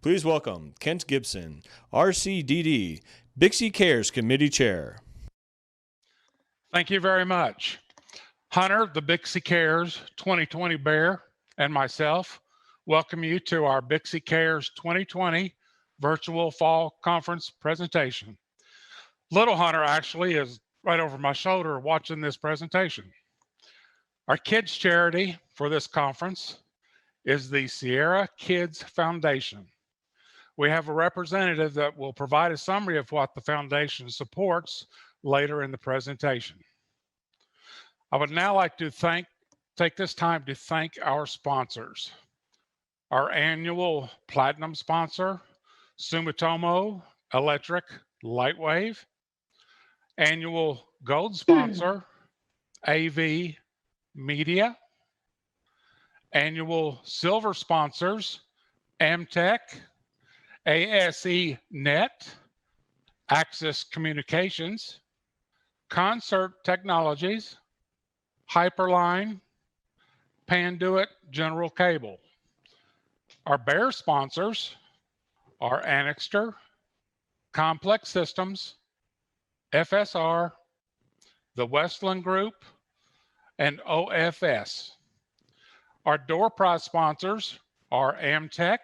Please welcome Kent Gibson, RCDD, BICSI Cares Committee Chair. Thank you very much. Hunter, the BICSI Cares 2020 Bear, and myself welcome you to our BICSI Cares 2020 virtual fall conference presentation. Little Hunter actually is right over my shoulder watching this presentation. Our kids charity for this conference is the Sierra Kids Foundation. We have a representative that will provide a summary of what the foundation supports later in the presentation. I would now like to take this time to thank our sponsors. Our annual platinum sponsor, Sumitomo Electric Lightwave. Annual gold sponsor, AV Media. Annual silver sponsors, Amtech, ASE Net, Access Communications, Concert Technologies, Hyperline, Panduit General Cable. Our bear sponsors are Annixter, Complex Systems, FSR, the Westland Group, and OFS. Our door prize sponsors are Amtech,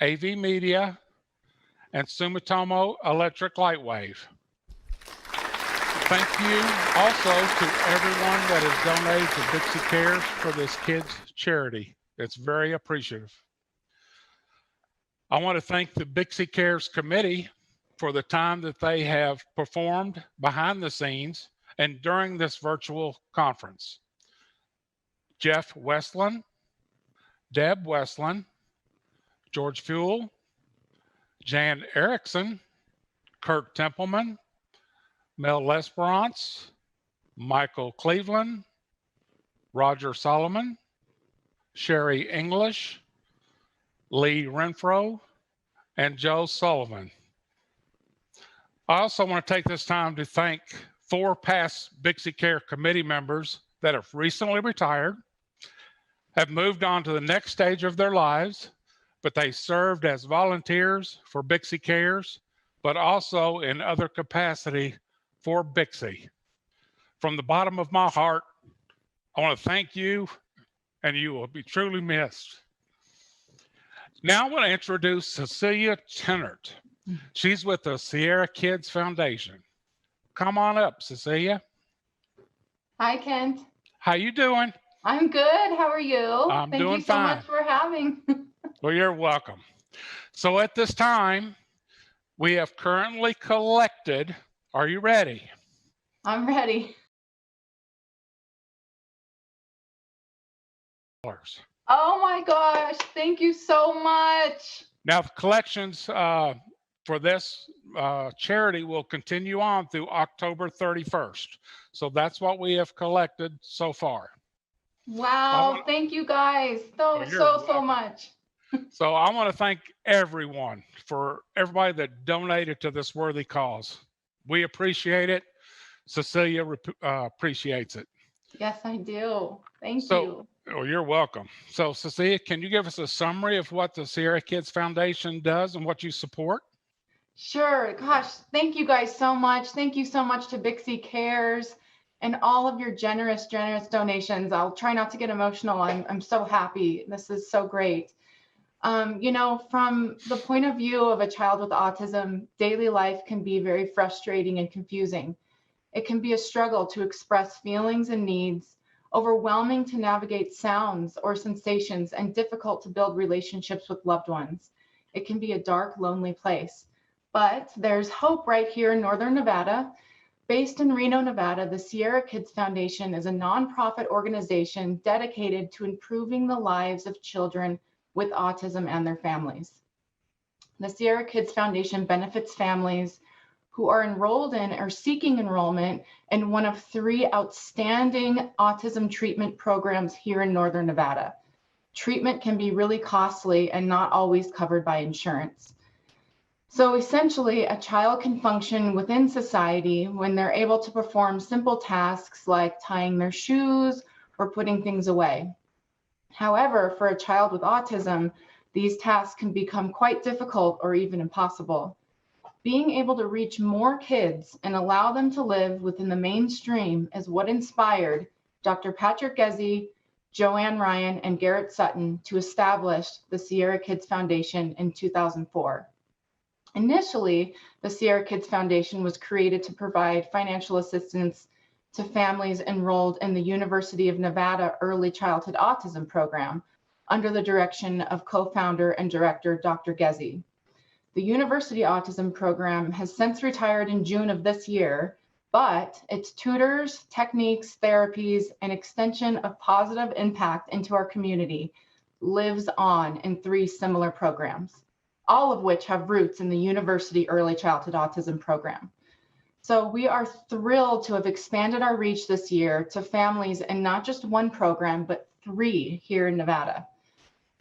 AV Media, and Sumitomo Electric Lightwave. Thank you also to everyone that has donated to BICSI Cares for this kids charity. It's very appreciative. I want to thank the BICSI Cares committee for the time that they have performed behind the scenes and during this virtual conference. Jeff Westland, Deb Westland, George Fuel, Jan Erickson, Kirk Templeman, Mel Lesperance, Michael Cleveland, Roger Solomon, Sherry English, Lee Renfro, and Joe Sullivan. I also want to take this time to thank 4 past BICSI Care committee members that have recently retired, have moved on to the next stage of their lives, but they served as volunteers for BICSI Cares, but also in other capacity for BICSI. From the bottom of my heart, I want to thank you, and you will be truly missed. Now I want to introduce Cecilia Tennert. She's with the Sierra Kids Foundation. Come on up, Cecilia. Hi, Kent. How you doing? I'm good. How are you? I'm doing fine. Thank you so much for having. Well, you're welcome. So at this time, we have currently collected, are you ready? I'm ready. Oh my gosh, thank you so much. Now, the collections for this charity will continue on through October 31st. So that's what we have collected so far. Wow, thank you guys so much. So I want to thank everyone for everybody that donated to this worthy cause. We appreciate it. Cecilia appreciates it. Yes, I do. Thank you. Oh, you're welcome. So Cecilia, can you give us a summary of what the Sierra Kids Foundation does and what you support? Sure. Gosh, thank you guys so much. Thank you so much to BICSI Cares and all of your generous donations. I'll try not to get emotional. I'm so happy. This is so great. You know, from the point of view of a child with autism, daily life can be very frustrating and confusing. It can be a struggle to express feelings and needs, overwhelming to navigate sounds or sensations, and difficult to build relationships with loved ones. It can be a dark, lonely place. But there's hope right here in Northern Nevada. Based in Reno, Nevada, the Sierra Kids Foundation is a nonprofit organization dedicated to improving the lives of children with autism and their families. The Sierra Kids Foundation benefits families who are enrolled in or seeking enrollment in one of 3 outstanding autism treatment programs here in Northern Nevada. Treatment can be really costly and not always covered by insurance. So essentially, a child can function within society when they're able to perform simple tasks like tying their shoes or putting things away. However, for a child with autism, These tasks can become quite difficult or even impossible. Being able to reach more kids and allow them to live within the mainstream is what inspired Dr. Patrick Gezzi, Joanne Ryan, and Garrett Sutton to establish the Sierra Kids Foundation in 2004. Initially, the Sierra Kids Foundation was created to provide financial assistance to families enrolled in the University of Nevada Early Childhood Autism Program under the direction of co-founder and director Dr. Gezzi. The University Autism Program has since retired in June of this year, but its tutors, techniques, therapies, and extension of positive impact into our community lives on in 3 similar programs, all of which have roots in the University Early Childhood Autism Program. So we are thrilled to have expanded our reach this year to families in not just 1 program, but 3 here in Nevada.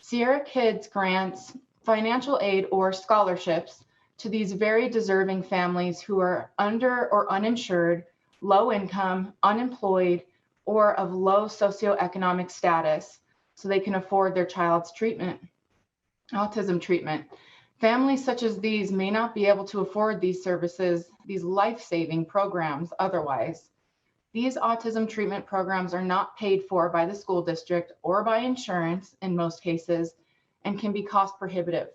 Sierra Kids grants financial aid or scholarships to these very deserving families who are under or uninsured, low income, unemployed, or of low socioeconomic status, so they can afford their child's treatment, autism treatment. Families such as these may not be able to afford these services, these life-saving programs otherwise. These autism treatment programs are not paid for by the school district or by insurance in most cases, and can be cost prohibitive.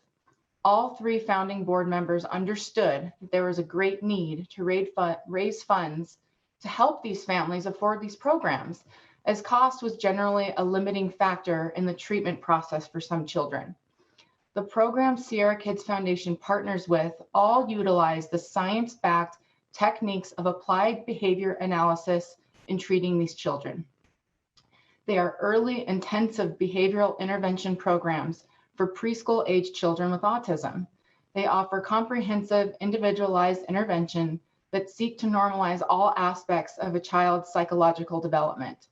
All 3 founding board members understood that there was a great need to raise funds to help these families afford these programs, as cost was generally a limiting factor in the treatment process for some children. The program Sierra Kids Foundation partners with all utilize the science-backed techniques of applied behavior analysis in treating these children. They are early intensive behavioral intervention programs for preschool age children with autism. They offer comprehensive individualized intervention that seek to normalize all aspects of a child's psychological development.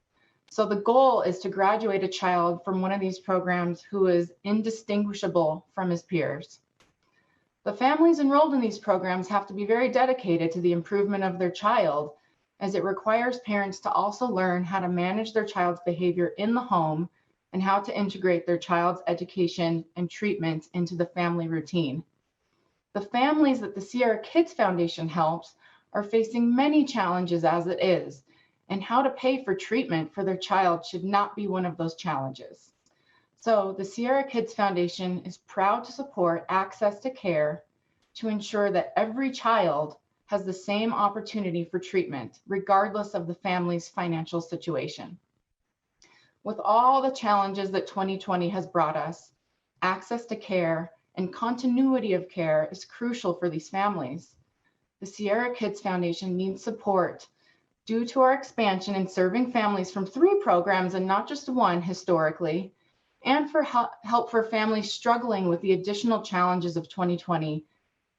So the goal is to graduate a child from one of these programs who is indistinguishable from his peers. The families enrolled in these programs have to be very dedicated to the improvement of their child, as it requires parents to also learn how to manage their child's behavior in the home and how to integrate their child's education and treatment into the family routine. The families that the Sierra Kids Foundation helps are facing many challenges as it is, and how to pay for treatment for their child should not be one of those challenges. So the Sierra Kids Foundation is proud to support access to care to ensure that every child has the same opportunity for treatment, regardless of the family's financial situation. With all the challenges that 2020 has brought us, access to care and continuity of care is crucial for these families. The Sierra Kids Foundation needs support due to our expansion in serving families from 3 programs and not just 1 historically, and for help for families struggling with the additional challenges of 2020.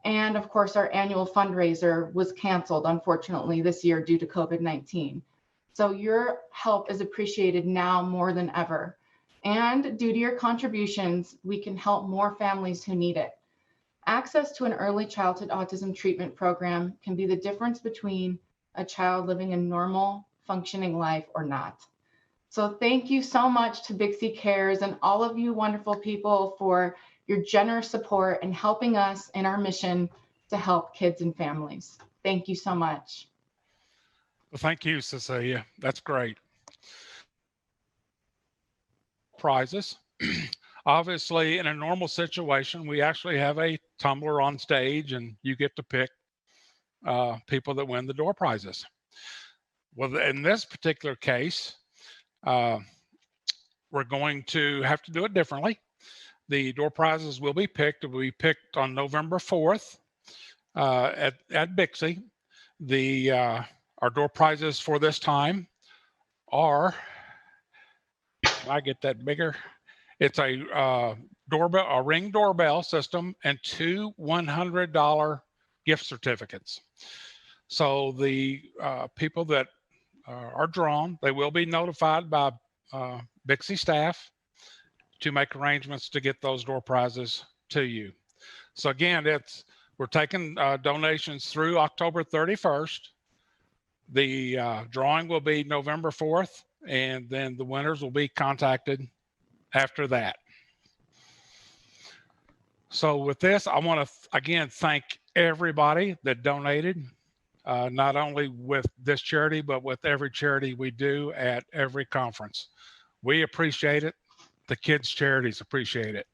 And of course, our annual fundraiser was canceled, unfortunately, this year due to COVID-19. So your help is appreciated now more than ever. And due to your contributions, we can help more families who need it. Access to an early childhood autism treatment program can be the difference between a child living a normal, functioning life or not. So thank you so much to BICSI Cares and all of you wonderful people for your generous support and helping us in our mission to help kids and families. Thank you so much. Well, thank you, Cecilia. That's great. Prizes. Obviously, in a normal situation, we actually have a tumbler on stage and you get to pick people that win the door prizes. Well, in this particular case, we're going to have to do it differently. The door prizes will be picked. It will be picked on November 4th at BICSI. Our door prizes for this time are, can I get that bigger? It's a doorbell, a Ring doorbell system, and 2 $100 gift certificates. So the people that are drawn, they will be notified by BICSI staff to make arrangements to get those door prizes to you. So again, we're taking donations through October 31st. The drawing will be November 4th, and then the winners will be contacted after that. So with this, I want to again thank everybody that donated, not only with this charity, but with every charity we do at every conference. We appreciate it. The kids' charities appreciate it.